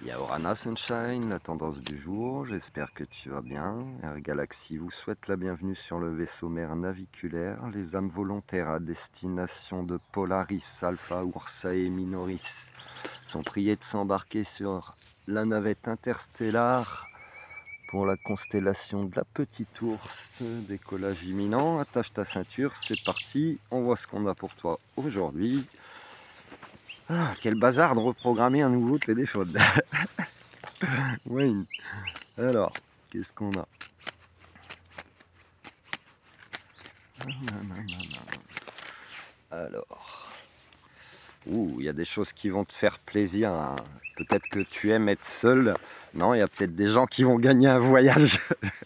Yaorana Sunshine, la tendance du jour, j'espère que tu vas bien. Air Galaxy vous souhaite la bienvenue sur le vaisseau mère naviculaire. Les âmes volontaires à destination de Polaris, Alpha, Ursae Minoris sont priées de s'embarquer sur la navette interstellaire pour la constellation de la Petite Ourse. Décollage imminent, attache ta ceinture, c'est parti, on voit ce qu'on a pour toi aujourd'hui. Ah, quel bazar de reprogrammer un nouveau téléphone. Oui. Alors, qu'est-ce qu'on a? Alors, il y a des choses qui vont te faire plaisir, hein. Peut-être que tu aimes être seul. Non, il y a peut-être des gens qui vont gagner un voyage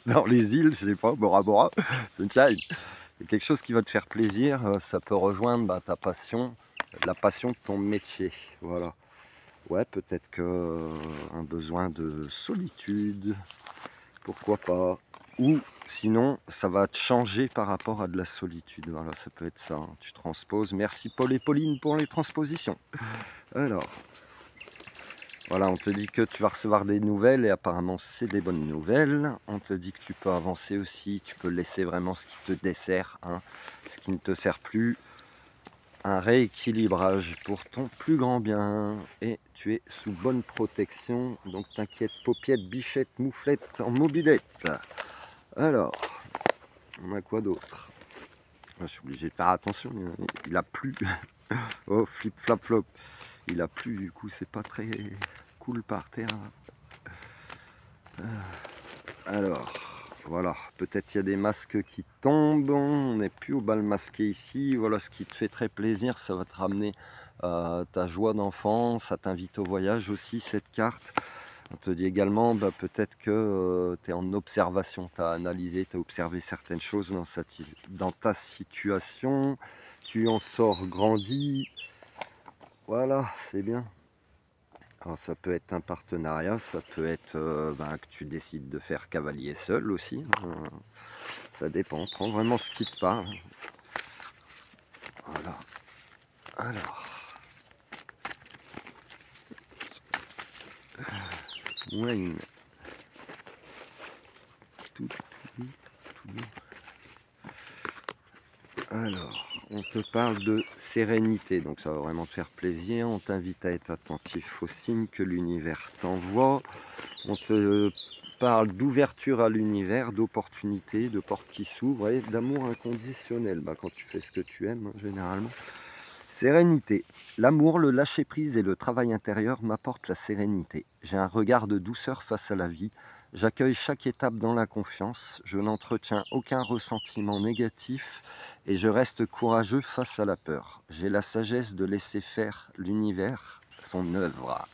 dans les îles, je sais pas, Bora Bora, Sunshine. C'est quelque chose qui va te faire plaisir. Ça peut rejoindre ta passion, la passion de ton métier. Voilà. Ouais, peut-être que un besoin de solitude, pourquoi pas. Ou sinon, ça va te changer par rapport à de la solitude. Voilà, ça peut être ça, hein. Tu transposes. Merci Paul et Pauline pour les transpositions. Alors, voilà, on te dit que tu vas recevoir des nouvelles et apparemment c'est des bonnes nouvelles. On te dit que tu peux avancer aussi, tu peux laisser vraiment ce qui te dessert, hein, ce qui ne te sert plus. Un rééquilibrage pour ton plus grand bien et tu es sous bonne protection. Donc t'inquiète, paupiette, bichette, mouflette en mobilette. Alors, on a quoi d'autre? Je suis obligé de faire attention, il a plu. Oh, flip, flap, flop. Il a plu, du coup, c'est pas très cool par terre. Alors, voilà. Peut-être il y a des masques qui tombent. On n'est plus au bal masqué ici. Voilà ce qui te fait très plaisir. Ça va te ramener ta joie d'enfant. Ça t'invite au voyage aussi, cette carte. On te dit également, peut-être que tu es en observation, tu as analysé, tu as observé certaines choses dans ta situation, tu en sors grandi, voilà, c'est bien. Alors ça peut être un partenariat, ça peut être que tu décides de faire cavalier seul aussi, hein. Ça dépend, prends vraiment ce qui te parle. Voilà, alors, Wayne, tout, tout, tout. Alors, on te parle de sérénité, donc ça va vraiment te faire plaisir. On t'invite à être attentif aux signes que l'univers t'envoie. On te parle d'ouverture à l'univers, d'opportunités, de portes qui s'ouvrent et d'amour inconditionnel. Quand tu fais ce que tu aimes, hein, généralement. Sérénité. L'amour, le lâcher-prise et le travail intérieur m'apportent la sérénité. J'ai un regard de douceur face à la vie. J'accueille chaque étape dans la confiance. Je n'entretiens aucun ressentiment négatif et je reste courageux face à la peur. J'ai la sagesse de laisser faire l'univers, son œuvre.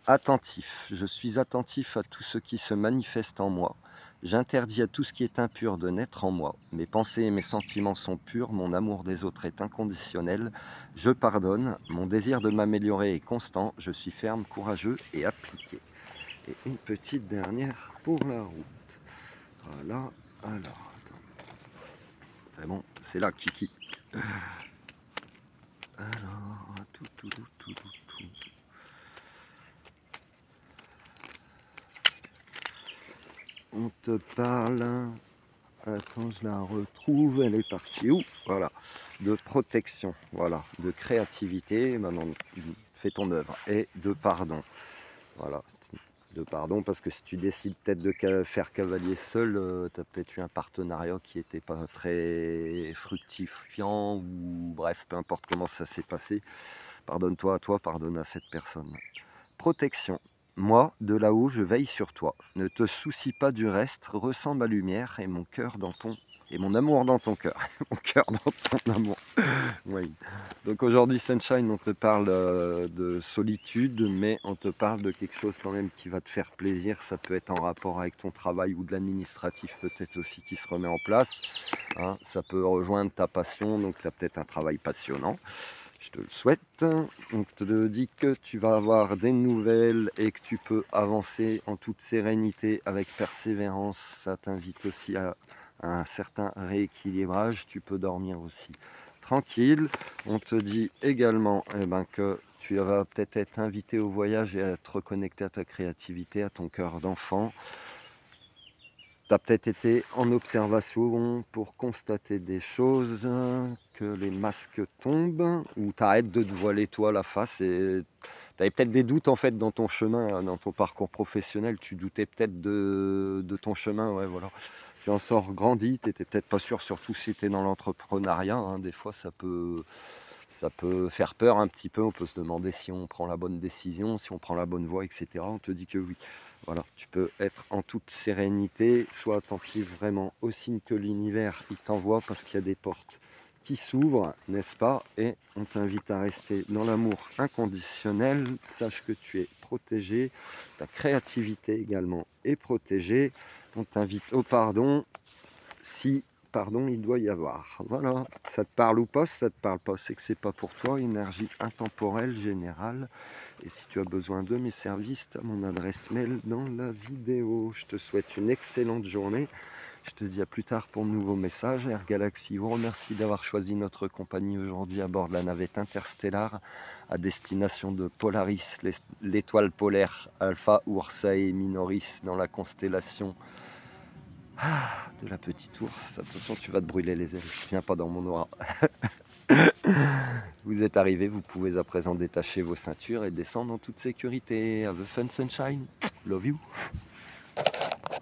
Attentif. Je suis attentif à tout ce qui se manifeste en moi. J'interdis à tout ce qui est impur de naître en moi. Mes pensées et mes sentiments sont purs, mon amour des autres est inconditionnel. Je pardonne, mon désir de m'améliorer est constant, je suis ferme, courageux et appliqué. Et une petite dernière pour la route. Voilà, alors, attends. C'est bon, c'est là, Kiki. Alors, tout. On te parle... Attends, je la retrouve, elle est partie où? Voilà, de protection, voilà, de créativité, maintenant fais ton œuvre, et de pardon, voilà, de pardon, parce que si tu décides peut-être de faire cavalier seul, tu as peut-être eu un partenariat qui n'était pas très fructifiant, ou bref, peu importe comment ça s'est passé, pardonne-toi à toi, pardonne à cette personne. Protection. Moi, de là-haut, je veille sur toi. Ne te soucie pas du reste, ressens ma lumière et mon cœur dans ton... et mon amour dans ton cœur. Mon cœur dans ton amour. Oui. Donc aujourd'hui, Sunshine, on te parle de solitude, mais on te parle de quelque chose quand même qui va te faire plaisir. Ça peut être en rapport avec ton travail ou de l'administratif peut-être aussi qui se remet en place, hein. Ça peut rejoindre ta passion, donc tu as peut-être un travail passionnant. Je te le souhaite. On te dit que tu vas avoir des nouvelles et que tu peux avancer en toute sérénité avec persévérance. Ça t'invite aussi à un certain rééquilibrage. Tu peux dormir aussi tranquille. On te dit également que Tu vas peut-être être invité au voyage et à te reconnecter à ta créativité, à ton cœur d'enfant. Tu as peut-être été en observation pour constater des choses, que les masques tombent, ou tu arrêtes de te voiler toi la face et tu avais peut-être des doutes en fait dans ton chemin, dans ton parcours professionnel, tu doutais peut-être de ton chemin, ouais voilà. Tu en sors grandi, tu étais peut-être pas sûr, surtout si tu es dans l'entrepreneuriat, hein, des fois ça peut faire peur un petit peu, on peut se demander si on prend la bonne décision, si on prend la bonne voie, etc. On te dit que oui. Voilà, tu peux être en toute sérénité, sois attentif vraiment aux signes que l'univers il t'envoie parce qu'il y a des portes qui s'ouvrent, n'est-ce pas? Et on t'invite à rester dans l'amour inconditionnel. Sache que tu es protégé, ta créativité également est protégée. On t'invite au pardon si pardon il doit y avoir. Voilà, ça te parle ou pas? Si ça te parle pas, c'est que c'est pas pour toi. Énergie intemporelle générale. Et si tu as besoin de mes services, tu as mon adresse mail dans la vidéo. Je te souhaite une excellente journée. Je te dis à plus tard pour de nouveaux messages. Air Galaxy vous remercie d'avoir choisi notre compagnie aujourd'hui à bord de la navette interstellaire à destination de Polaris, l'étoile polaire Alpha Ursae Minoris dans la constellation de la petite ours. Attention, tu vas te brûler les ailes. Viens pas dans mon aura. Vous êtes arrivé, vous pouvez à présent détacher vos ceintures et descendre en toute sécurité. Have a fun sunshine. Love you.